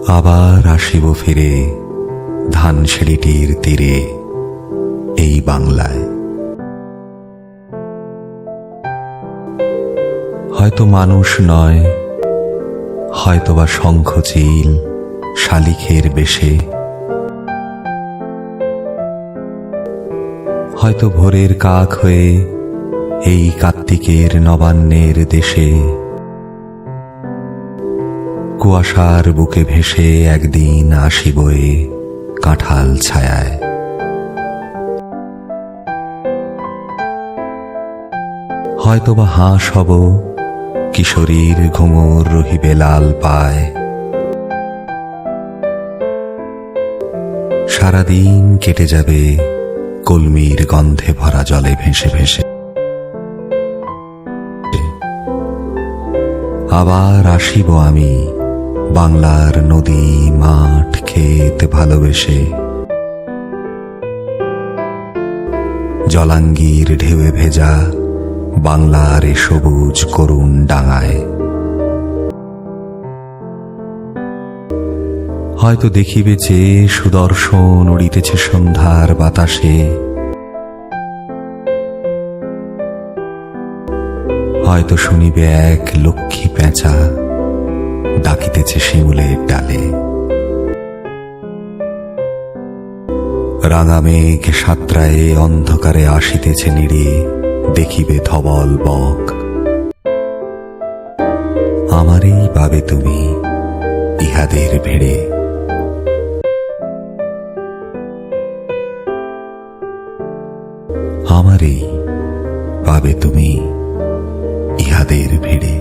আবার আসিব ফিরে ধানসিঁড়িটির তীরে এই বাংলায়। হয়তো মানুষ নয়, হয়তোবা শঙ্খচিল শালিখের বেশে, হয়তো ভোরের কাক হয়ে এই কার্তিকের নবান্নের দেশে কুয়াশার বুকে ভেসে একদিন আসিব এ কাঁঠাল ছায়ায়। হয়তোবা হাঁস হব, কিশোরীর ঘুঙুর রহিবে লাল পায়, সারাদিন কেটে যাবে কলমির গন্ধে ভরা জলে ভেসে ভেসে। আবার আসিব আমি বাংলার নদী মাঠ ক্ষেত ভালোবেসে, জলাঙ্গির ঢেউয়ে ভেজা বাংলার এ সবুজ করুণ ডাঙায়। হয়তো দেখিবে যে সুদর্শন উড়িতেছে সন্ধ্যার বাতাসে, হয়তো শুনিবে এক লক্ষ্মী পেঁচা ডাকিতেছে শিমুলের ডালে। রাঙা মেঘ সাতরায়ে অন্ধকারে আসিতেছে নিড়ে, দেখিবে ধবল বক। আমারই পাবে তুমি ইহাদের ভিড়ে, আমারই পাবে তুমি ইহাদের ভিড়ে।